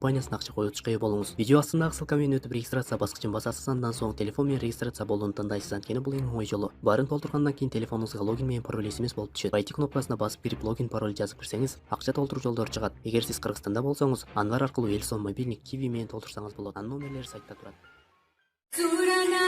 компаниясына акча коюучу болуңуз. Видео астындагы ссылка менен өтүп регистрация баскычын басасыз, андан соң телефон менен регистрация болууну тандайсыз. Анткени бул эң оңой жолу. Баарын толтургандан кийин телефонуңузга логин менен пароль эсемес болуп түшөт. Войти кнопкасына басып кирип логин пароль жазып кирсеңиз, акча толтуруу жолдору чыгат. Эгер сиз Кыргызстанда болсоңуз, Анвар аркылуу Элсон мобильник Kiwi менен толтурсаңыз болот. Анын номерлери сайтта турат. Surana